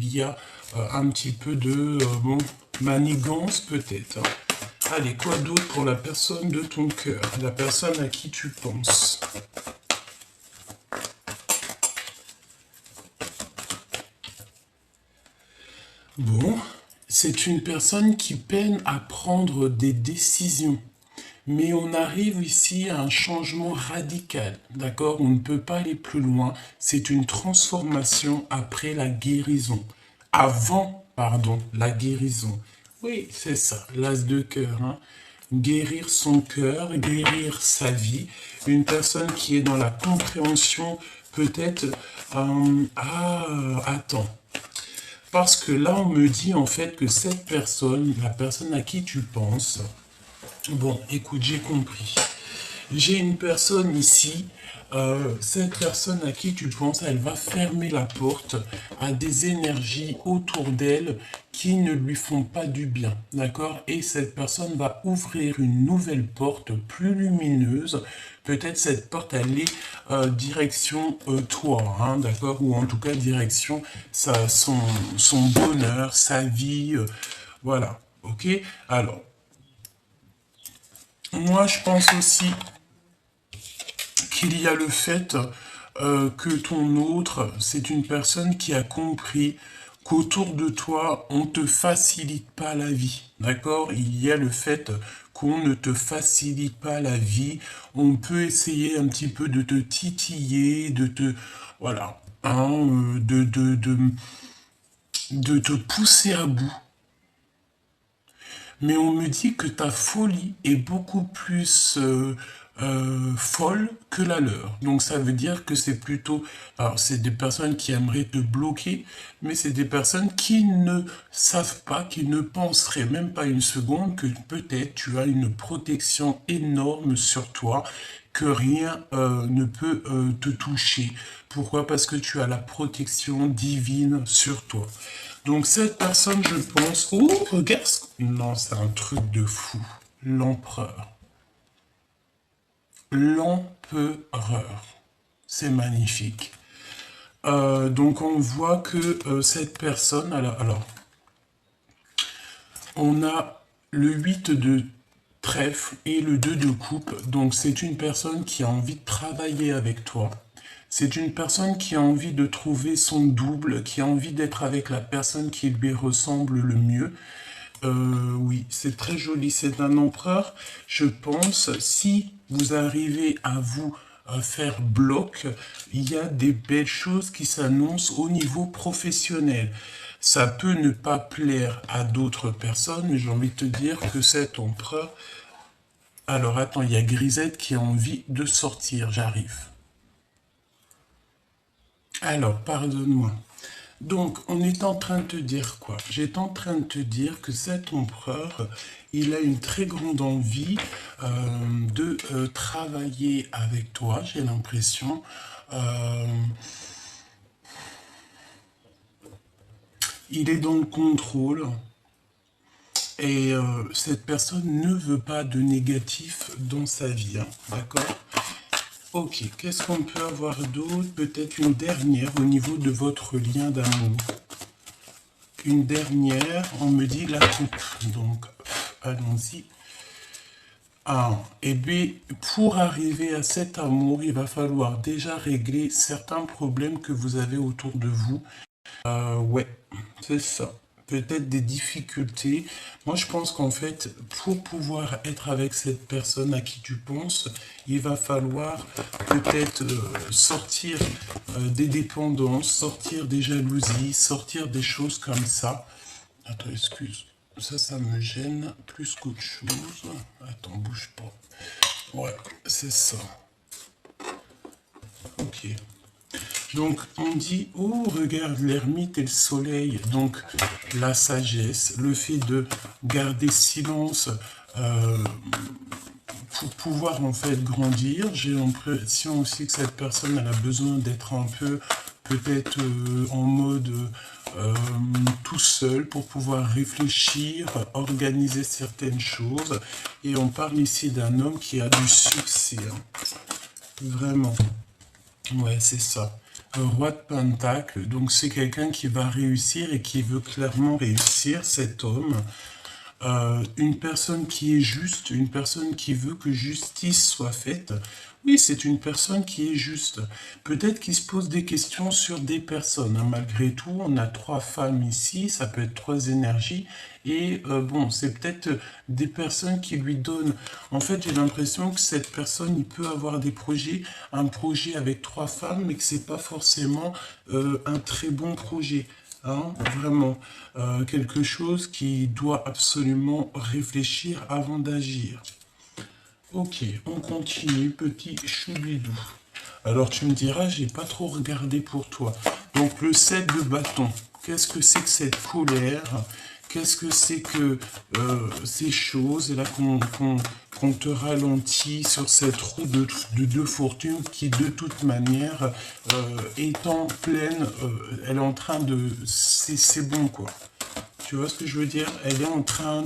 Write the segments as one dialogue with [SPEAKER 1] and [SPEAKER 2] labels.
[SPEAKER 1] il y a un petit peu de manigance peut-être. Allez, quoi d'autre pour la personne de ton cœur, la personne à qui tu penses? Bon, c'est une personne qui peine à prendre des décisions. Mais on arrive ici à un changement radical, d'accord? On ne peut pas aller plus loin. C'est une transformation après la guérison. Avant, pardon, la guérison. Oui, c'est ça, l'as de cœur, hein. Guérir son cœur, guérir sa vie. Une personne qui est dans la compréhension, peut-être, attends. Parce que là, on me dit en fait que cette personne, la personne à qui tu penses, bon, écoute, j'ai compris. J'ai une personne ici, cette personne à qui tu penses, elle va fermer la porte à des énergies autour d'elle qui ne lui font pas du bien, d'accord? Et cette personne va ouvrir une nouvelle porte plus lumineuse. Peut-être cette porte, elle est direction toi, hein, d'accord? Ou en tout cas direction son bonheur, sa vie, voilà, ok? Alors, moi je pense aussi qu'il y a le fait que ton autre, c'est une personne qui a compris qu'autour de toi, on ne te facilite pas la vie. D'accord? Il y a le fait qu'on ne te facilite pas la vie. On peut essayer un petit peu de te titiller, de te... Voilà. Hein, de te pousser à bout. Mais on me dit que ta folie est beaucoup plus folle que la leur. Donc ça veut dire que c'est plutôt... Alors c'est des personnes qui aimeraient te bloquer, mais c'est des personnes qui ne savent pas, qui ne penseraient même pas une seconde que peut-être tu as une protection énorme sur toi, que rien ne peut te toucher. Pourquoi? Parce que tu as la protection divine sur toi. Donc cette personne, je pense... Oh, regarde Non, c'est un truc de fou. L'empereur. L'empereur. C'est magnifique. Donc on voit que cette personne... Alors, on a le 8 de trèfle et le 2 de coupe. Donc c'est une personne qui a envie de travailler avec toi. C'est une personne qui a envie de trouver son double, qui a envie d'être avec la personne qui lui ressemble le mieux. Oui, c'est très joli. C'est un empereur. Je pense, si vous arrivez à vous faire bloc, il y a des belles choses qui s'annoncent au niveau professionnel. Ça peut ne pas plaire à d'autres personnes, mais j'ai envie de te dire que cet empereur... Alors attends, il y a Grisette qui a envie de sortir. J'arrive. Alors, pardonne-moi. Donc, on est en train de te dire quoi? J'étais en train de te dire que cet empereur, il a une très grande envie de travailler avec toi, j'ai l'impression. Il est dans le contrôle. Et cette personne ne veut pas de négatif dans sa vie, hein, d'accord? Ok, qu'est-ce qu'on peut avoir d'autre? Peut-être une dernière au niveau de votre lien d'amour. Une dernière, on me dit la coupe. Donc, allons-y. Ah, et bien, pour arriver à cet amour, il va falloir déjà régler certains problèmes que vous avez autour de vous. Ouais, c'est ça. Peut-être des difficultés. Moi, je pense qu'en fait, pour pouvoir être avec cette personne à qui tu penses, il va falloir peut-être sortir des dépendances, sortir des jalousies, sortir des choses comme ça. Attends, excuse. Ça me gêne plus qu'autre chose. Attends, bouge pas. Ouais, c'est ça. Ok. Donc, on dit, oh, regarde l'ermite et le soleil. Donc, la sagesse, le fait de garder silence pour pouvoir, en fait, grandir. J'ai l'impression aussi que cette personne, elle a besoin d'être un peu, peut-être, en mode tout seul pour pouvoir réfléchir, organiser certaines choses. Et on parle ici d'un homme qui a du succès. Hein. Vraiment. Ouais, c'est ça. Roi de Pentacle. Donc c'est quelqu'un qui va réussir et qui veut clairement réussir, cet homme. Une personne qui est juste, une personne qui veut que justice soit faite. Oui, c'est une personne qui est juste. Peut-être qu'il se pose des questions sur des personnes, hein. Malgré tout, on a 3 femmes ici, ça peut être 3 énergies. Et bon, c'est peut-être des personnes qui lui donnent... En fait, j'ai l'impression que cette personne, il peut avoir des projets, un projet avec 3 femmes, mais que c'est pas forcément un très bon projet. Hein, vraiment, quelque chose qui doit absolument réfléchir avant d'agir. Ok, on continue, petit choubidou. Alors tu me diras, j'ai pas trop regardé pour toi. Donc le 7 de bâton, qu'est-ce que c'est que cette colère? Qu'est-ce que c'est que ces choses? Et là qu'on te ralentit sur cette roue de fortune qui de toute manière est en pleine, elle est en train de... C'est bon quoi. Tu vois ce que je veux dire? Elle est en train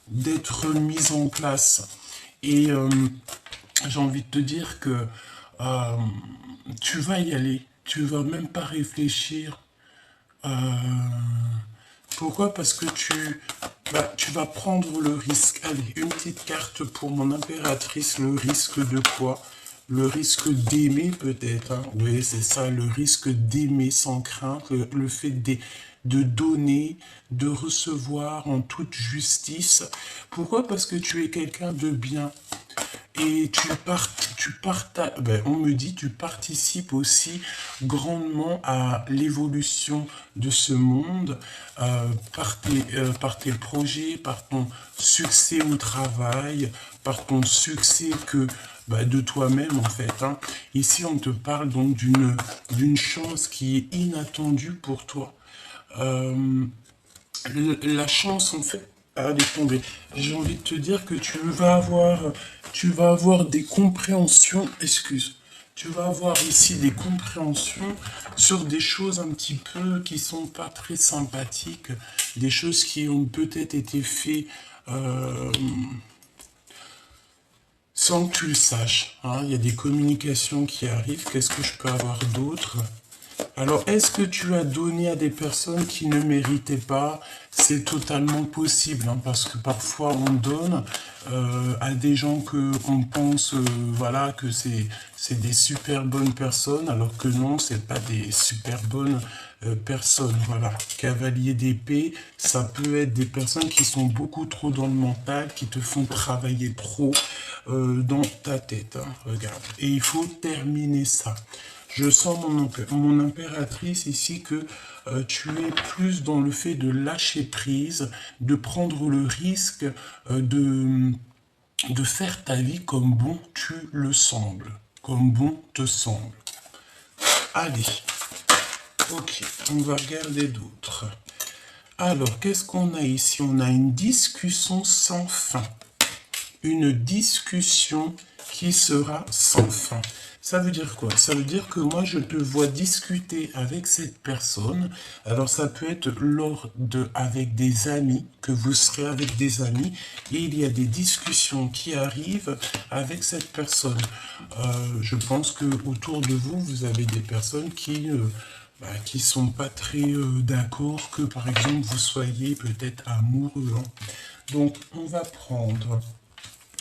[SPEAKER 1] d'être mise en place. Et j'ai envie de te dire que euh, tu vas y aller. Tu vas même pas réfléchir. Euh, Pourquoi? Parce que tu vas prendre le risque. Allez, une petite carte pour mon impératrice. Le risque de quoi? Le risque d'aimer peut-être. Hein. Oui, c'est ça, le risque d'aimer sans crainte. Le fait de donner, de recevoir en toute justice. Pourquoi? Parce que tu es quelqu'un de bien. Et on me dit, tu participes aussi grandement à l'évolution de ce monde par tes projets, par ton succès au travail, par ton succès de toi-même en fait. Hein. Ici, on te parle donc d'une chance qui est inattendue pour toi. Euh, la chance en fait elle est tombée. J'ai envie de te dire que tu vas avoir des compréhensions, tu vas avoir ici des compréhensions sur des choses un petit peu qui sont pas très sympathiques, des choses qui ont peut-être été faites euh, sans que tu le saches. Hein. Il y a des communications qui arrivent. Qu'est-ce que je peux avoir d'autre? Alors, est-ce que tu as donné à des personnes qui ne méritaient pas? C'est totalement possible, hein, parce que parfois on donne à des gens que on pense, voilà, que c'est des super bonnes personnes, alors que non, c'est pas des super bonnes personnes. Voilà, cavalier d'épée, ça peut être des personnes qui sont beaucoup trop dans le mental, qui te font travailler trop dans ta tête. Hein, regarde, et il faut terminer ça. Je sens mon impératrice ici que tu es plus dans le fait de lâcher prise, de prendre le risque de faire ta vie comme bon tu le sembles, comme bon te semble. Allez, ok, on va regarder d'autres. Alors, qu'est-ce qu'on a ici? On a une discussion sans fin. Une discussion qui sera sans fin. Ça veut dire quoi? Ça veut dire que moi, je te vois discuter avec cette personne. Alors, ça peut être avec des amis, que vous serez avec des amis, et il y a des discussions qui arrivent avec cette personne. Je pense que autour de vous, vous avez des personnes qui sont pas très d'accord que, par exemple, vous soyez peut-être amoureux. Hein. Donc, on va prendre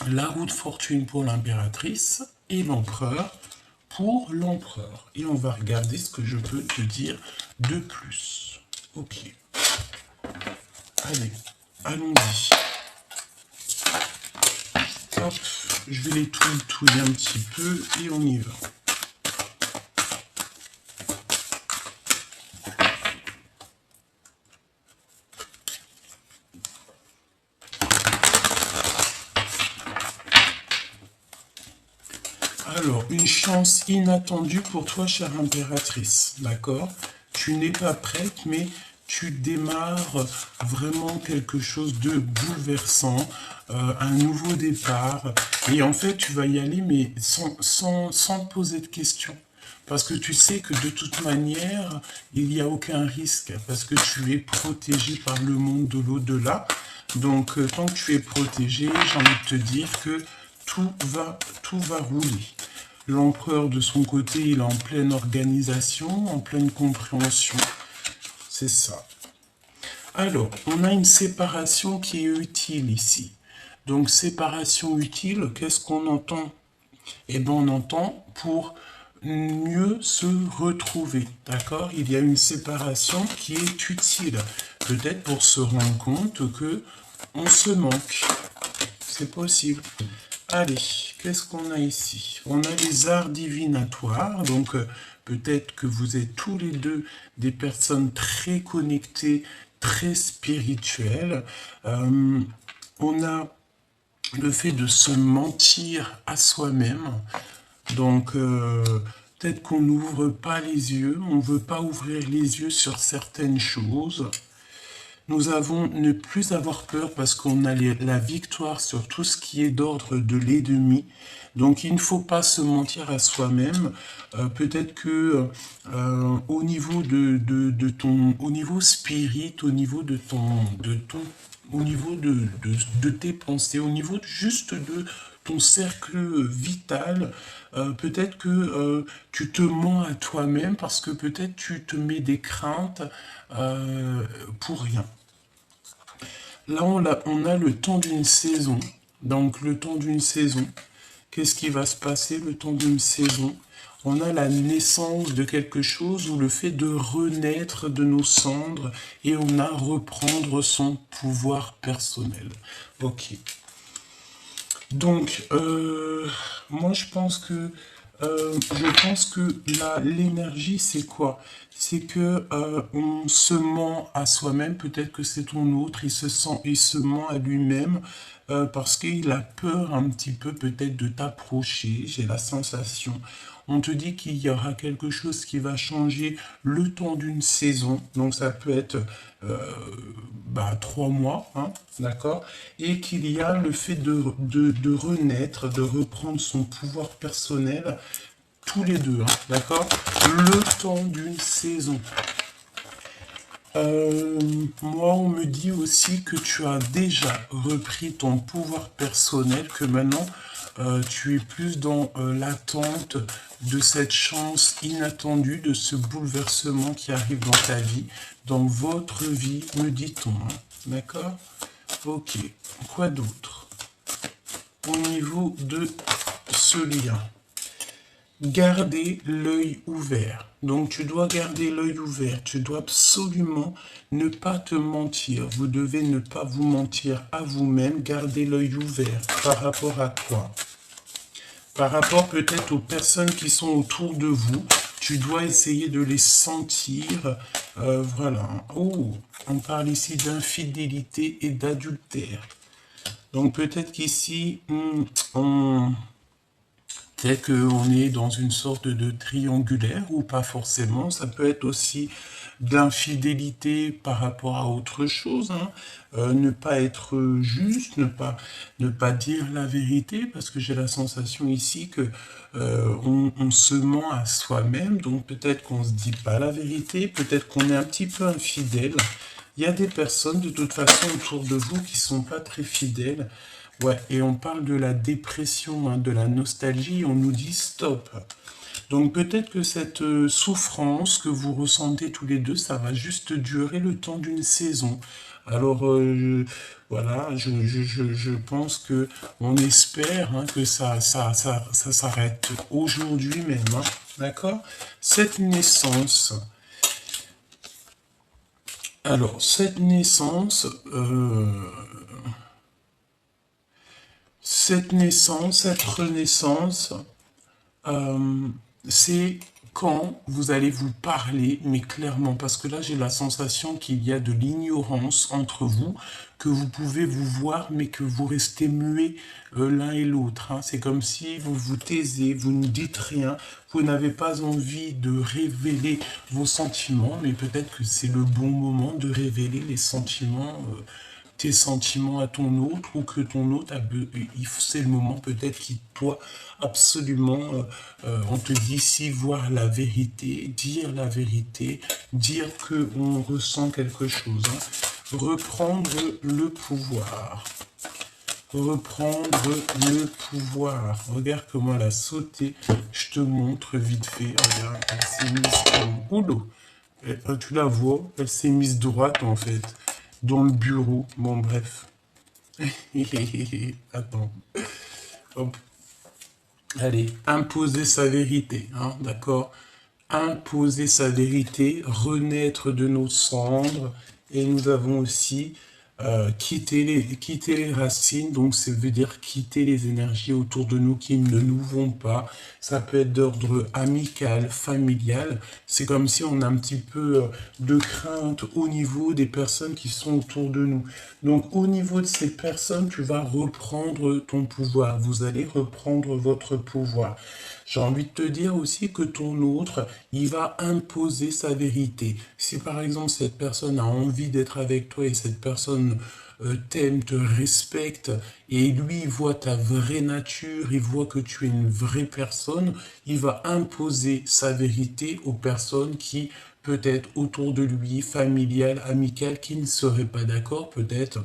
[SPEAKER 1] la roue de fortune pour l'impératrice et l'empereur pour l'empereur. Et on va regarder ce que je peux te dire de plus. Ok. Allez, allons-y. Hop, je vais les touiller un petit peu et on y va. Alors, une chance inattendue pour toi, chère impératrice, d'accord? Tu n'es pas prête, mais tu démarres vraiment quelque chose de bouleversant, un nouveau départ. Et en fait, tu vas y aller, mais sans poser de questions. Parce que tu sais que de toute manière, il n'y a aucun risque, parce que tu es protégé par le monde de l'au-delà. Donc, tant que tu es protégé, j'ai envie de te dire que tout va rouler. L'empereur, de son côté, il est en pleine organisation, en pleine compréhension. C'est ça. Alors, on a une séparation qui est utile ici. Donc, séparation utile, qu'est-ce qu'on entend? Eh bien, on entend pour mieux se retrouver, d'accord? Il y a une séparation qui est utile, peut-être pour se rendre compte que on se manque. C'est possible. Allez, qu'est-ce qu'on a ici? On a les arts divinatoires, donc peut-être que vous êtes tous les deux des personnes très connectées, très spirituelles. On a le fait de se mentir à soi-même, donc peut-être qu'on n'ouvre pas les yeux, on ne veut pas ouvrir les yeux sur certaines choses. Nous avons ne plus avoir peur parce qu'on a la victoire sur tout ce qui est d'ordre de l'ennemi. Donc il ne faut pas se mentir à soi-même. Peut-être que au niveau de ton, au niveau spirit, au niveau au niveau de tes pensées, au niveau juste de ton cercle vital, peut-être que tu te mens à toi-même parce que peut-être tu te mets des craintes pour rien. Là, on a le temps d'une saison. Donc, le temps d'une saison. Qu'est-ce qui va se passer le temps d'une saison? On a la naissance de quelque chose ou le fait de renaître de nos cendres et on a reprendre son pouvoir personnel. Ok. Donc, moi, je pense que l'énergie, c'est quoi? C'est que on se ment à soi-même. Peut-être que c'est ton autre. Il se ment à lui-même parce qu'il a peur un petit peu peut-être de t'approcher. J'ai la sensation. On te dit qu'il y aura quelque chose qui va changer le temps d'une saison. Donc ça peut être 3 mois, hein, d'accord? Et qu'il y a le fait de renaître, de reprendre son pouvoir personnel, tous les deux, hein, d'accord? Le temps d'une saison. Moi, on me dit aussi que tu as déjà repris ton pouvoir personnel, que maintenant tu es plus dans l'attente de cette chance inattendue, de ce bouleversement qui arrive dans ta vie, dans votre vie, me dit-on. Hein, d'accord? Ok. Quoi d'autre? Au niveau de ce lien. Garder l'œil ouvert. Donc tu dois garder l'œil ouvert. Tu dois absolument ne pas te mentir. Vous devez ne pas vous mentir à vous-même. Garder l'œil ouvert. Par rapport à quoi? Par rapport peut-être aux personnes qui sont autour de vous. Tu dois essayer de les sentir. Voilà. Oh, on parle ici d'infidélité et d'adultère. Donc peut-être qu'ici, peut-être qu'on est dans une sorte de triangulaire ou pas forcément. Ça peut être aussi de l'infidélité par rapport à autre chose. Hein. Ne pas être juste, ne pas dire la vérité, parce que j'ai la sensation ici que on se ment à soi-même. Donc peut-être qu'on ne se dit pas la vérité, peut-être qu'on est un petit peu infidèle. Il y a des personnes de toute façon autour de vous qui sont pas très fidèles. Ouais, et on parle de la dépression, hein, de la nostalgie, on nous dit stop. Donc peut-être que cette souffrance que vous ressentez tous les deux, ça va juste durer le temps d'une saison. Alors voilà, je pense que on espère hein, que ça s'arrête aujourd'hui même, hein, d'accord? Cette naissance. Alors cette naissance. Cette naissance, cette renaissance, c'est quand vous allez vous parler, mais clairement, parce que là j'ai la sensation qu'il y a de l'ignorance entre vous, que vous pouvez vous voir, mais que vous restez muets l'un et l'autre. Hein. C'est comme si vous vous taisez, vous ne dites rien, vous n'avez pas envie de révéler vos sentiments, mais peut-être que c'est le bon moment de révéler les sentiments. Tes sentiments à ton autre ou que ton autre c'est le moment peut-être qu'il doit absolument on te dit ici voir la vérité, dire que on ressent quelque chose, hein. Reprendre le pouvoir. reprendre le pouvoir. Regarde comment elle a sauté. Je te montre vite fait. Regarde, elle s'est mise en boulot. Tu la vois, elle s'est mise droite en fait, dans le bureau. Bon, bref. Attends. Hop. Allez, imposer sa vérité, hein, d'accord? Imposer sa vérité, renaître de nos cendres. Et nous avons aussi quitter les racines, donc ça veut dire quitter les énergies autour de nous qui ne nous vont pas. Ça peut être d'ordre amical, familial. C'est comme si on a un petit peu de crainte au niveau des personnes qui sont autour de nous. Donc au niveau de ces personnes, tu vas reprendre ton pouvoir. Vous allez reprendre votre pouvoir. J'ai envie de te dire aussi que ton autre, il va imposer sa vérité. Si par exemple cette personne a envie d'être avec toi et cette personne t'aime, te respecte, et lui il voit ta vraie nature, il voit que tu es une vraie personne, il va imposer sa vérité aux personnes qui peut-être autour de lui, familiales, amicales, qui ne seraient pas d'accord peut-être.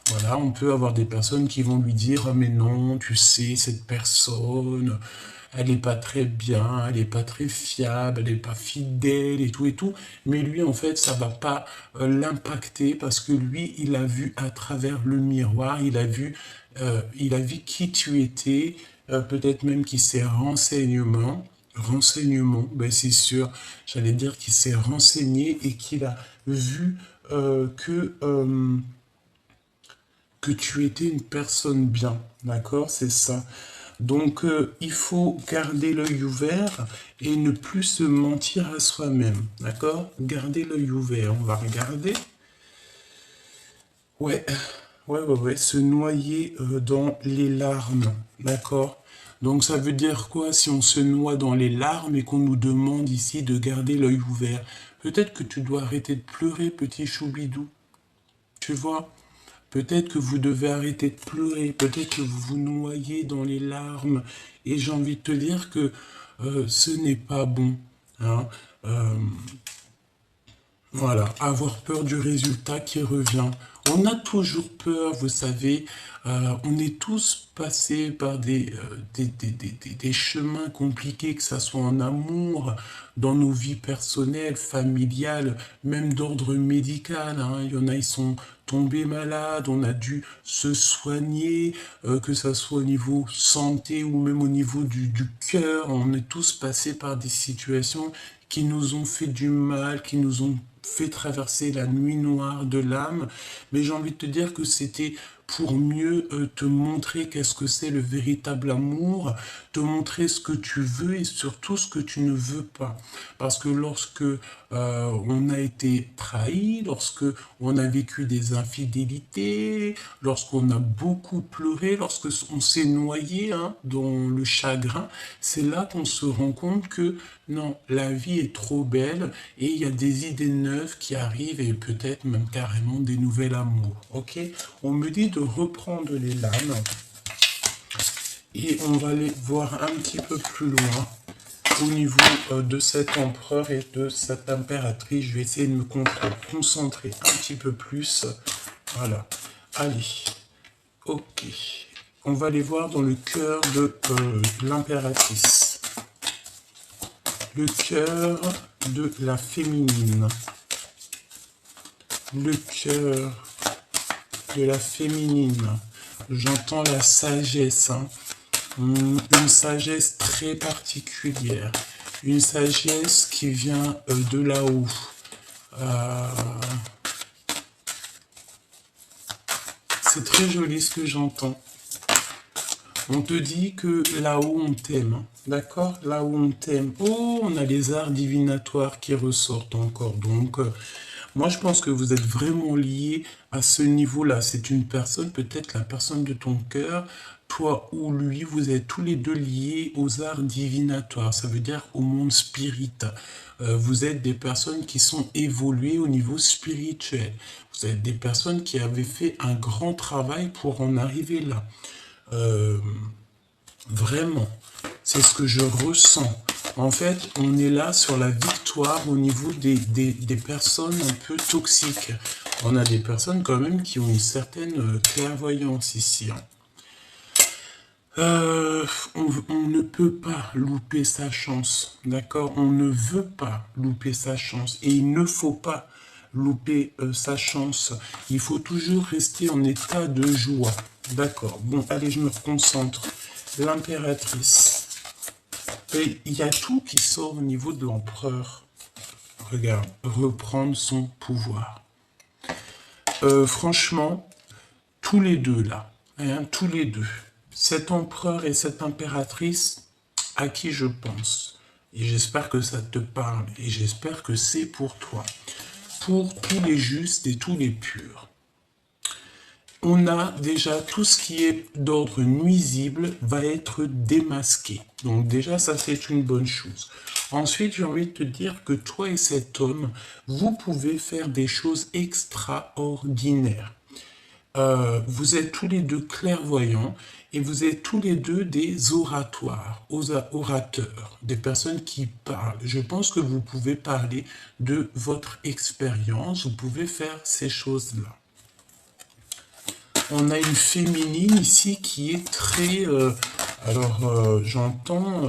[SPEAKER 1] Voilà, on peut avoir des personnes qui vont lui dire « Ah mais non, tu sais, cette personne, elle n'est pas très bien, elle n'est pas très fiable, elle n'est pas fidèle et tout et tout. » Mais lui, en fait, ça va pas l'impacter parce que lui, il a vu à travers le miroir, il a vu qui tu étais, peut-être même qu'il s'est renseignement, ben c'est sûr, j'allais dire qu'il s'est renseigné et qu'il a vu que tu étais une personne bien, d'accord, c'est ça. Donc, il faut garder l'œil ouvert et ne plus se mentir à soi-même, d'accord? Garder l'œil ouvert, on va regarder. Ouais, ouais, se noyer dans les larmes, d'accord? Donc, ça veut dire quoi si on se noie dans les larmes et qu'on nous demande ici de garder l'œil ouvert? Peut-être que tu dois arrêter de pleurer, petit choubidou, tu vois? Peut-être que vous devez arrêter de pleurer, peut-être que vous vous noyez dans les larmes. Et j'ai envie de te dire que ce n'est pas bon, hein. Voilà, avoir peur du résultat qui revient. On a toujours peur, vous savez, on est tous passés par des chemins compliqués, que ça soit en amour, dans nos vies personnelles, familiales, même d'ordre médical, hein. Il y en a, ils sont tombés malades, on a dû se soigner, que ça soit au niveau santé ou même au niveau du cœur. On est tous passés par des situations qui nous ont fait du mal, qui nous ont fait traverser la nuit noire de l'âme, mais j'ai envie de te dire que c'était pour mieux te montrer qu'est-ce que c'est le véritable amour, te montrer ce que tu veux et surtout ce que tu ne veux pas. Parce que lorsque on a été trahi, lorsque on a vécu des infidélités, lorsqu'on a beaucoup pleuré, lorsque on s'est noyé hein, dans le chagrin, c'est là qu'on se rend compte que non, la vie est trop belle et il y a des idées neuves qui arrivent et peut-être même carrément des nouvelles amours. Ok, on me dit de reprendre les lames et on va aller voir un petit peu plus loin au niveau de cet empereur et de cette impératrice. Je vais essayer de me concentrer un petit peu plus. Voilà, allez, ok. On va aller voir dans le cœur de l'impératrice. Le cœur de la féminine. Le cœur de la féminine. J'entends la sagesse, hein. Une sagesse très particulière. Une sagesse qui vient de là-haut. C'est très joli ce que j'entends. On te dit que là-haut on t'aime, d'accord? Là-haut on t'aime. Oh, on a les arts divinatoires qui ressortent encore. Donc, moi je pense que vous êtes vraiment liés à ce niveau-là. C'est une personne, peut-être la personne de ton cœur, toi ou lui, vous êtes tous les deux liés aux arts divinatoires. Ça veut dire au monde spirit. Vous êtes des personnes qui sont évoluées au niveau spirituel. Vous êtes des personnes qui avaient fait un grand travail pour en arriver là. Vraiment, c'est ce que je ressens. En fait, on est là sur la victoire au niveau des personnes un peu toxiques. On a des personnes quand même qui ont une certaine clairvoyance ici. Hein. Euh, on ne peut pas louper sa chance, d'accord? On ne veut pas louper sa chance et il ne faut pas louper sa chance. Il faut toujours rester en état de joie, d'accord? Bon, allez, je me concentre. L'impératrice. Et il y a tout qui sort au niveau de l'empereur. Regarde, reprendre son pouvoir. Franchement, tous les deux là, hein, tous les deux, cet empereur et cette impératrice, à qui je pense. Et j'espère que ça te parle, et j'espère que c'est pour toi. Pour tous les justes et tous les purs. On a déjà tout ce qui est d'ordre nuisible va être démasqué. Donc déjà, ça c'est une bonne chose. Ensuite, j'ai envie de te dire que toi et cet homme, vous pouvez faire des choses extraordinaires. Vous êtes tous les deux clairvoyants et vous êtes tous les deux des orateurs, des personnes qui parlent. Je pense que vous pouvez parler de votre expérience, vous pouvez faire ces choses-là. On a une féminine ici qui est très... j'entends...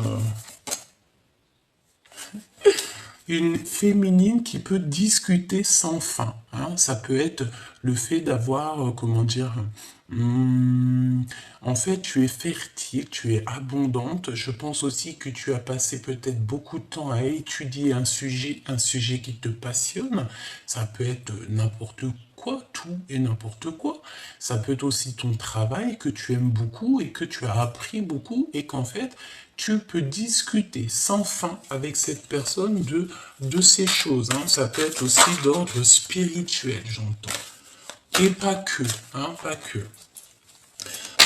[SPEAKER 1] une féminine qui peut discuter sans fin. Hein. Ça peut être le fait d'avoir, comment dire, en fait, tu es fertile, tu es abondante. Je pense aussi que tu as passé peut-être beaucoup de temps à étudier un sujet qui te passionne. Ça peut être n'importe quoi, tout et n'importe quoi. Ça peut être aussi ton travail que tu aimes beaucoup et que tu as appris beaucoup et qu'en fait, tu peux discuter sans fin avec cette personne de ces choses. Hein. Ça peut être aussi d'ordre spirituel, j'entends. Et pas que, hein, pas que.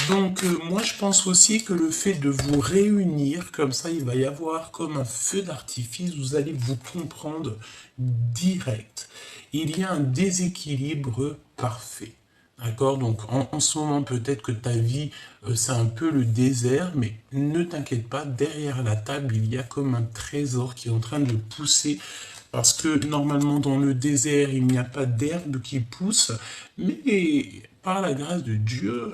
[SPEAKER 1] Donc, moi, je pense aussi que le fait de vous réunir, comme ça, il va y avoir comme un feu d'artifice, vous allez vous comprendre direct. Il y a un déséquilibre parfait. D'accord? Donc, en ce moment, peut-être que ta vie, c'est un peu le désert, mais ne t'inquiète pas, derrière la table, il y a comme un trésor qui est en train de pousser. Parce que normalement, dans le désert, il n'y a pas d'herbe qui pousse, mais par la grâce de Dieu,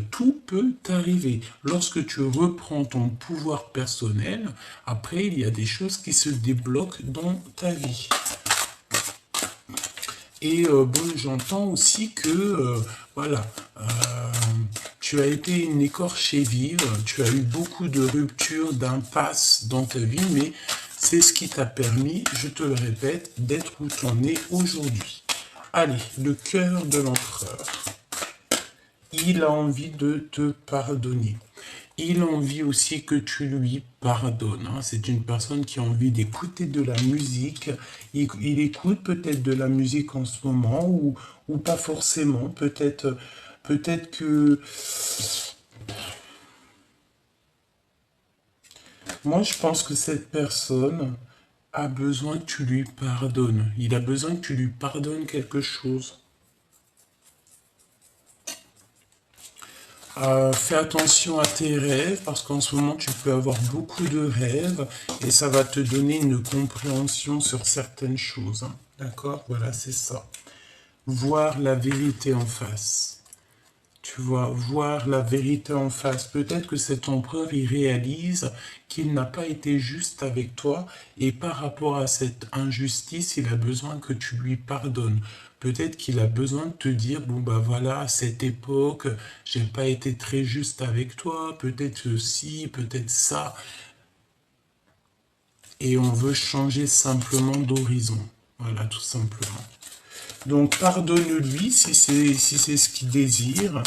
[SPEAKER 1] tout peut arriver. Lorsque tu reprends ton pouvoir personnel, après, il y a des choses qui se débloquent dans ta vie. Et bon, j'entends aussi que, voilà, tu as été une écorchée vive, tu as eu beaucoup de ruptures, d'impasses dans ta vie, mais c'est ce qui t'a permis, je te le répète, d'être où tu en es aujourd'hui. Allez, le cœur de l'empereur. Il a envie de te pardonner. Il a envie aussi que tu lui pardonnes. Hein. C'est une personne qui a envie d'écouter de la musique. Il écoute peut-être de la musique en ce moment ou pas forcément. Peut-être que... Moi, je pense que cette personne a besoin que tu lui pardonnes. Il a besoin que tu lui pardonnes quelque chose. Fais attention à tes rêves parce qu'en ce moment tu peux avoir beaucoup de rêves et ça va te donner une compréhension sur certaines choses. Hein. D'accord? Voilà, c'est ça. Voir la vérité en face. Tu vois, voir la vérité en face. Peut-être que cet empereur, il réalise qu'il n'a pas été juste avec toi et par rapport à cette injustice, il a besoin que tu lui pardonnes. Peut-être qu'il a besoin de te dire, bon bah voilà, à cette époque, j'ai pas été très juste avec toi, peut-être ci, peut-être ça. Et on veut changer simplement d'horizon. Voilà, tout simplement. Donc pardonne-lui si c'est ce qu'il désire.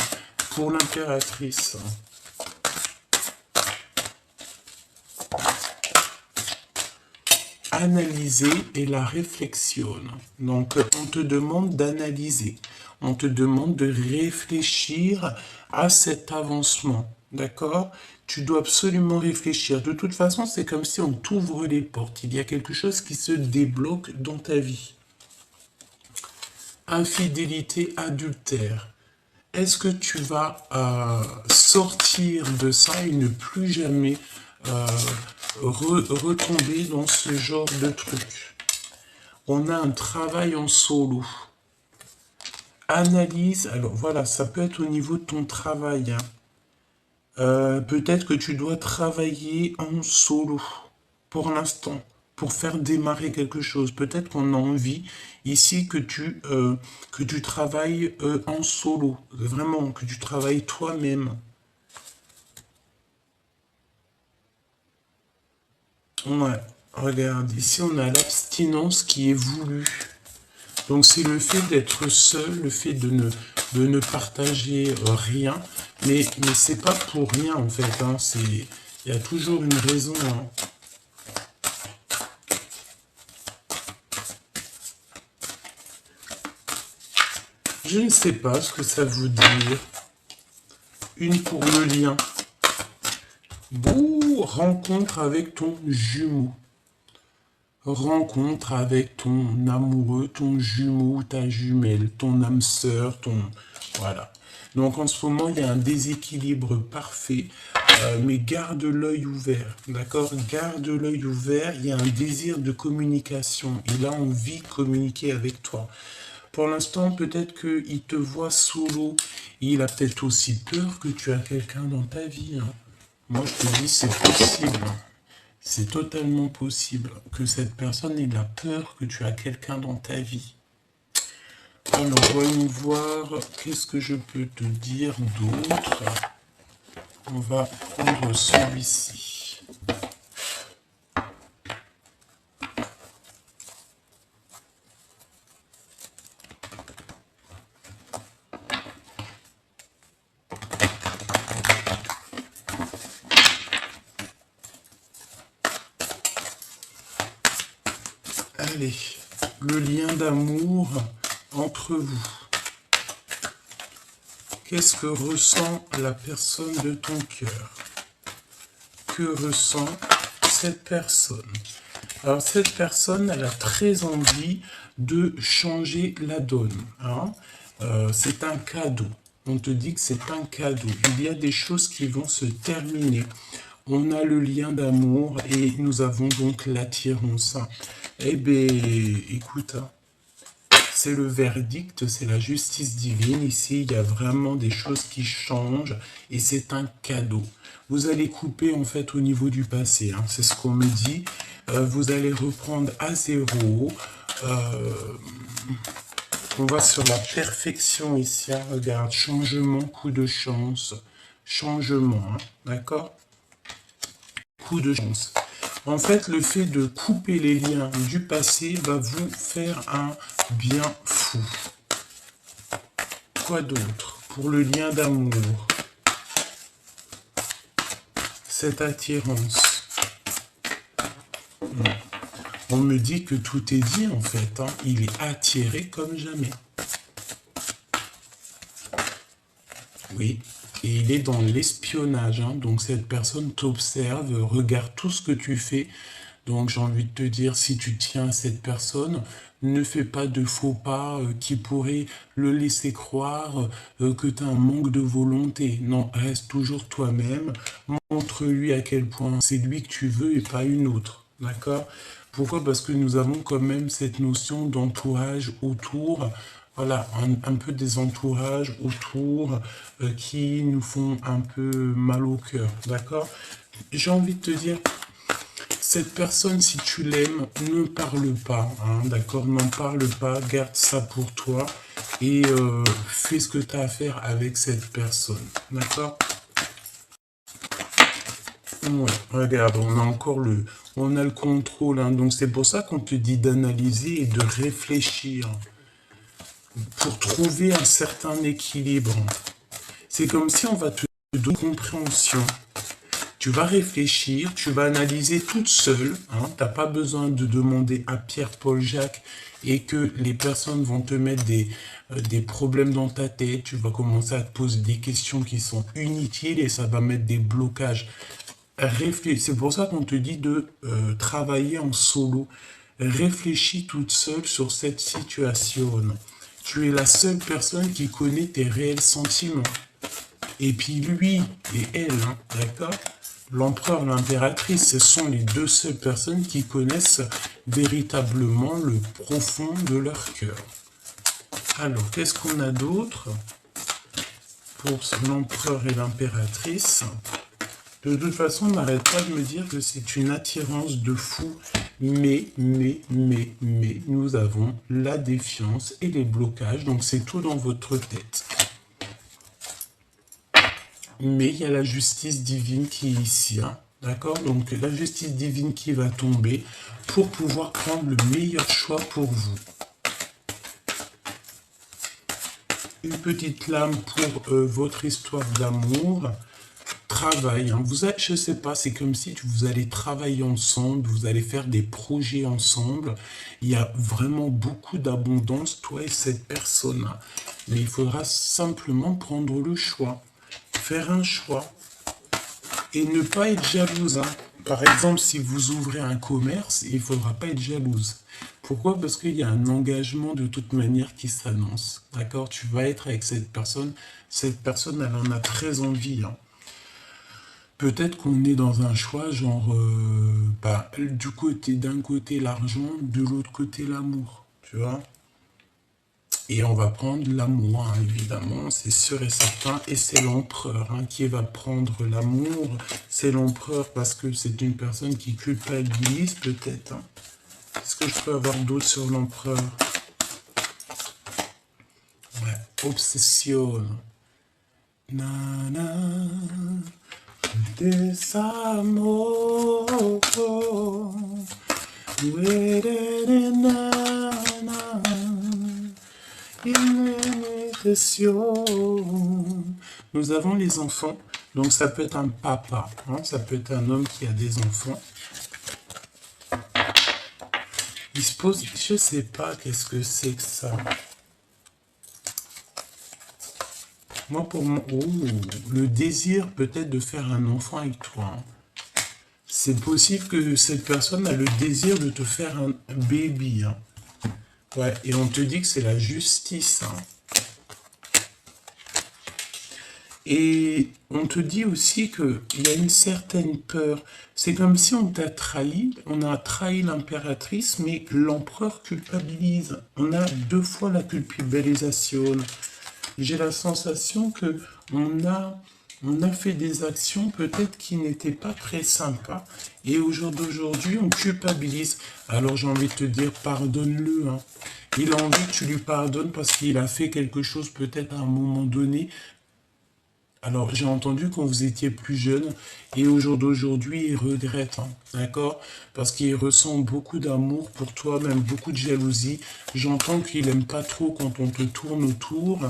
[SPEAKER 1] Pour l'impératrice. Analyser et la réflexion. Donc on te demande d'analyser. On te demande de réfléchir à cet avancement. D'accord? Tu dois absolument réfléchir. De toute façon, c'est comme si on t'ouvre les portes. Il y a quelque chose qui se débloque dans ta vie. Infidélité, adultère. Est-ce que tu vas sortir de ça et ne plus jamais retomber dans ce genre de truc? On a un travail en solo. Analyse, alors voilà, ça peut être au niveau de ton travail. Hein. Peut-être que tu dois travailler en solo pour l'instant, pour faire démarrer quelque chose. Peut-être qu'on a envie ici que tu travailles en solo, vraiment, que tu travailles toi-même. Ouais, regarde, ici on a l'abstinence qui est voulue. Donc c'est le fait d'être seul, le fait de ne partager rien, mais c'est pas pour rien en fait, hein, il y a toujours une raison. Hein. Je ne sais pas ce que ça veut dire. Une pour le lien. Bouh, rencontre avec ton jumeau. Rencontre avec ton amoureux, ton jumeau, ta jumelle, ton âme sœur, ton... Voilà. Donc en ce moment, il y a un déséquilibre parfait, mais garde l'œil ouvert, d'accord? Garde l'œil ouvert, il y a un désir de communication. Il a envie de communiquer avec toi. Pour l'instant, peut-être qu'il te voit solo. Il a peut-être aussi peur que tu as quelqu'un dans ta vie. Hein. Moi, je te dis, c'est possible. C'est totalement possible que cette personne ait la peur que tu as quelqu'un dans ta vie. Alors, voyons voir, qu'est-ce que je peux te dire d'autre. On va prendre celui-ci. Allez, le lien d'amour entre vous. Qu'est-ce que ressent la personne de ton cœur? Que ressent cette personne? Alors cette personne, elle a très envie de changer la donne. Hein. C'est un cadeau. On te dit que c'est un cadeau. Il y a des choses qui vont se terminer. On a le lien d'amour et nous avons donc l'attirance. Eh bien, écoute, c'est le verdict, c'est la justice divine. Ici, il y a vraiment des choses qui changent et c'est un cadeau. Vous allez couper en fait au niveau du passé, hein, c'est ce qu'on me dit. Vous allez reprendre à zéro. On va sur la perfection ici. Hein, regarde, changement, coup de chance. Changement, hein, d'accord? Coup de chance. En fait, le fait de couper les liens du passé va vous faire un bien fou. Quoi d'autre? Pour le lien d'amour. Cette attirance. On me dit que tout est dit en fait. Hein. Il est attiré comme jamais. Oui. Et il est dans l'espionnage. Hein. Donc cette personne t'observe, regarde tout ce que tu fais. Donc j'ai envie de te dire, si tu tiens à cette personne, ne fais pas de faux pas qui pourraient le laisser croire que tu as un manque de volonté. Non, reste toujours toi-même. Montre-lui à quel point c'est lui que tu veux et pas une autre. D'accord? Pourquoi? Parce que nous avons quand même cette notion d'entourage autour. Voilà, un peu des entourages autour qui nous font un peu mal au cœur. D'accord? J'ai envie de te dire, cette personne, si tu l'aimes, ne parle pas, hein, d'accord? N'en parle pas, garde ça pour toi et fais ce que tu as à faire avec cette personne, d'accord? Ouais, regarde, on a encore on a le contrôle, hein, donc c'est pour ça qu'on te dit d'analyser et de réfléchir pour trouver un certain équilibre. C'est comme si on va te donner compréhension. Tu vas réfléchir, tu vas analyser toute seule. Hein, tu n'as pas besoin de demander à Pierre, Paul, Jacques et que les personnes vont te mettre des problèmes dans ta tête. Tu vas commencer à te poser des questions qui sont inutiles et ça va mettre des blocages. C'est pour ça qu'on te dit de travailler en solo. Réfléchis toute seule sur cette situation. Tu es la seule personne qui connaît tes réels sentiments. Et puis lui et elle, hein, d'accord? L'empereur, l'impératrice, ce sont les deux seules personnes qui connaissent véritablement le profond de leur cœur. Alors, qu'est-ce qu'on a d'autre pour l'empereur et l'impératrice. De toute façon, on n'arrête pas de me dire que c'est une attirance de fou. Mais, nous avons la défiance et les blocages. Donc, c'est tout dans votre tête. Mais il y a la justice divine qui est ici. Hein. D'accord? Donc, la justice divine qui va tomber pour pouvoir prendre le meilleur choix pour vous. Une petite lame pour votre histoire d'amour. Travail, hein. Je ne sais pas, c'est comme si vous allez travailler ensemble, vous allez faire des projets ensemble. Il y a vraiment beaucoup d'abondance, toi et cette personne. Mais il faudra simplement prendre le choix, faire un choix et ne pas être jalouse. Hein. Par exemple, si vous ouvrez un commerce, il ne faudra pas être jalouse. Pourquoi? Parce qu'il y a un engagement de toute manière qui s'annonce. D'accord? Tu vas être avec cette personne. Cette personne, elle en a très envie. Hein. Peut-être qu'on est dans un choix genre, d'un côté l'argent, de l'autre côté l'amour, tu vois. Et on va prendre l'amour, hein, évidemment, c'est sûr et certain. Et c'est l'empereur hein, qui va prendre l'amour. C'est l'empereur parce que c'est une personne qui culpabilise peut-être. Hein. Est-ce que je peux avoir d'autres sur l'empereur? Ouais, obsession. Nana. Desamor, nous avons les enfants, donc ça peut être un papa, hein, ça peut être un homme qui a des enfants. Il se pose, je sais pas qu'est-ce que c'est que ça. Moi, pour moi, le désir peut-être de faire un enfant avec toi. Hein. C'est possible que cette personne a le désir de te faire un baby. Hein. Ouais, et on te dit que c'est la justice. Hein. Et on te dit aussi qu'il y a une certaine peur. C'est comme si on t'a trahi, on a trahi l'impératrice, mais l'empereur culpabilise. On a 2 fois la culpabilisation. J'ai la sensation que on a fait des actions peut-être qui n'étaient pas très sympas. Et au jour d'aujourd'hui, on culpabilise. Alors j'ai envie de te dire, pardonne-le. Hein. Il a envie que tu lui pardonnes parce qu'il a fait quelque chose peut-être à un moment donné. Alors, j'ai entendu quand vous étiez plus jeune, et au jour d'aujourd'hui, il regrette, hein, d'accord? Parce qu'il ressent beaucoup d'amour pour toi, même beaucoup de jalousie. J'entends qu'il n'aime pas trop quand on te tourne autour.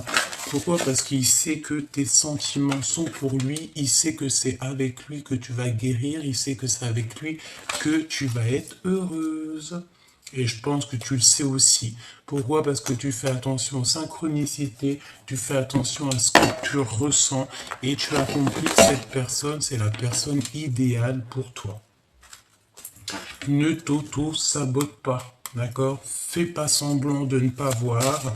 [SPEAKER 1] Pourquoi? Parce qu'il sait que tes sentiments sont pour lui, il sait que c'est avec lui que tu vas guérir, il sait que c'est avec lui que tu vas être heureuse. Et je pense que tu le sais aussi. Pourquoi? Parce que tu fais attention aux synchronicités, tu fais attention à ce que tu ressens et tu as compris que cette personne, c'est la personne idéale pour toi. Ne t'auto-sabote pas, d'accord? Fais pas semblant de ne pas voir.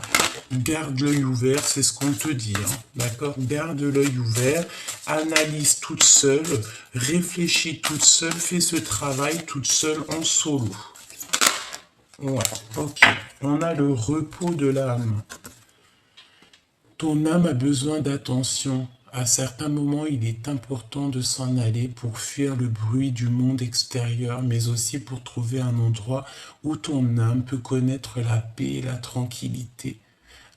[SPEAKER 1] Garde l'œil ouvert, c'est ce qu'on te dit, hein, d'accord? Garde l'œil ouvert, analyse toute seule, réfléchis toute seule, fais ce travail toute seule en solo. Ouais, ok. On a le repos de l'âme. Ton âme a besoin d'attention. À certains moments, il est important de s'en aller pour fuir le bruit du monde extérieur, mais aussi pour trouver un endroit où ton âme peut connaître la paix et la tranquillité.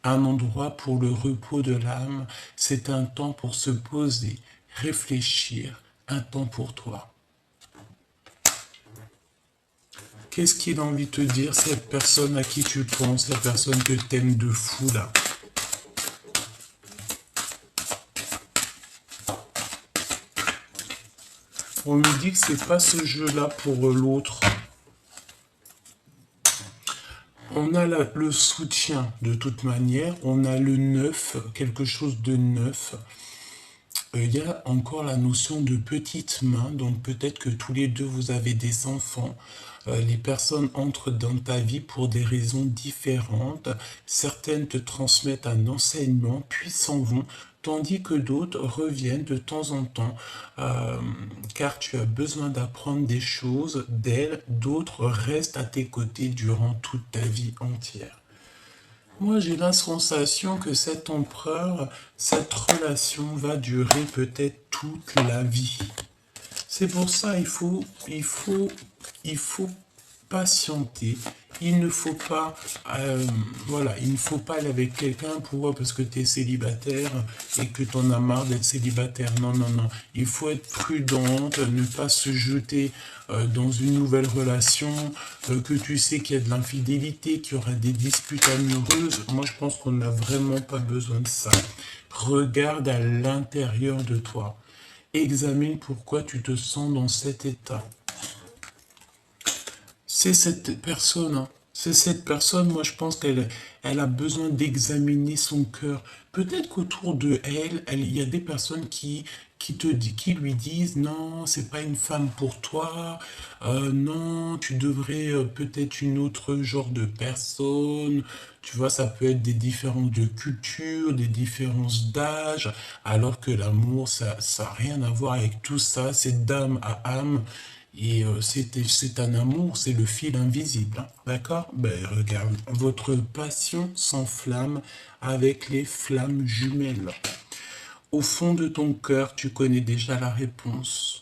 [SPEAKER 1] Un endroit pour le repos de l'âme, c'est un temps pour se poser, réfléchir, un temps pour toi. Qu'est-ce qu'il a envie de te dire, cette personne à qui tu penses, la personne que t'aimes de fou, là? On me dit que c'est pas ce jeu-là pour l'autre. On a le soutien, de toute manière. On a le neuf, quelque chose de neuf. Il y a encore la notion de petite main, donc peut-être que tous les deux vous avez des enfants. Les personnes entrent dans ta vie pour des raisons différentes. Certaines te transmettent un enseignement, puis s'en vont, tandis que d'autres reviennent de temps en temps, car tu as besoin d'apprendre des choses d'elles. D'autres restent à tes côtés durant toute ta vie entière. Moi, j'ai la sensation que cet empereur, cette relation va durer peut-être toute la vie. C'est pour ça il faut patienter. Il ne faut pas, voilà, il ne faut pas aller avec quelqu'un parce que tu es célibataire et que tu en as marre d'être célibataire. Non, non, non. Il faut être prudente, ne pas se jeter dans une nouvelle relation, que tu sais qu'il y a de l'infidélité, qu'il y aura des disputes amoureuses. Moi, je pense qu'on n'a vraiment pas besoin de ça. Regarde à l'intérieur de toi. Examine pourquoi tu te sens dans cet état. C'est cette personne, hein. C'est cette personne, moi je pense qu'elle a besoin d'examiner son cœur. Peut-être qu'autour de il y a des personnes qui lui disent non, c'est pas une femme pour toi, non, tu devrais peut-être une autre genre de personne. Tu vois, ça peut être des différences de culture, des différences d'âge, alors que l'amour, ça n'a rien à voir avec tout ça, c'est d'âme à âme. Et c'est un amour, c'est le fil invisible, hein, d'accord? Ben, regarde, votre passion s'enflamme avec les flammes jumelles. Au fond de ton cœur, tu connais déjà la réponse.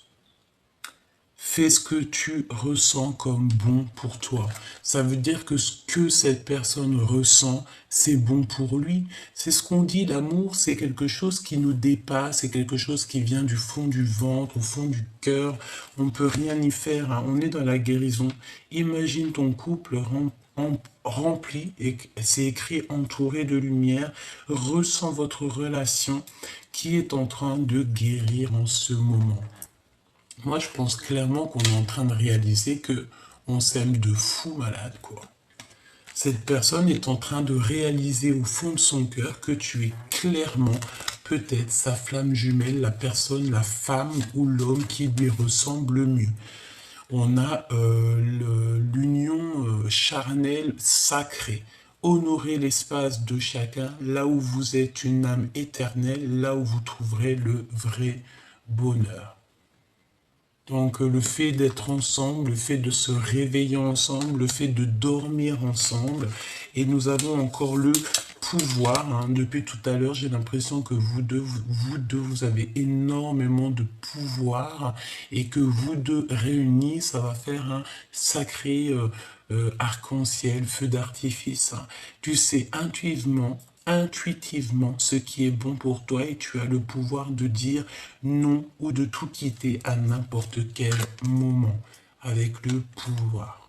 [SPEAKER 1] Fais ce que tu ressens comme bon pour toi. Ça veut dire que ce que cette personne ressent, c'est bon pour lui. C'est ce qu'on dit, l'amour, c'est quelque chose qui nous dépasse, c'est quelque chose qui vient du fond du ventre, au fond du cœur. On ne peut rien y faire, hein. On est dans la guérison. Imagine ton couple rempli, et c'est écrit entouré de lumière. Ressens votre relation qui est en train de guérir en ce moment. Moi, je pense clairement qu'on est en train de réaliser que on s'aime de fou malade, quoi. Cette personne est en train de réaliser au fond de son cœur que tu es clairement peut-être sa flamme jumelle, la personne, la femme ou l'homme qui lui ressemble le mieux. On a l'union charnelle sacrée. Honorez l'espace de chacun, là où vous êtes une âme éternelle, là où vous trouverez le vrai bonheur. Donc le fait d'être ensemble, le fait de se réveiller ensemble, le fait de dormir ensemble, et nous avons encore le pouvoir, hein. Depuis tout à l'heure, j'ai l'impression que vous deux, vous avez énormément de pouvoir, et que vous deux réunis, ça va faire un sacré arc-en-ciel, feu d'artifice, hein. Tu sais intuitivement ce qui est bon pour toi et tu as le pouvoir de dire non ou de tout quitter à n'importe quel moment avec le pouvoir.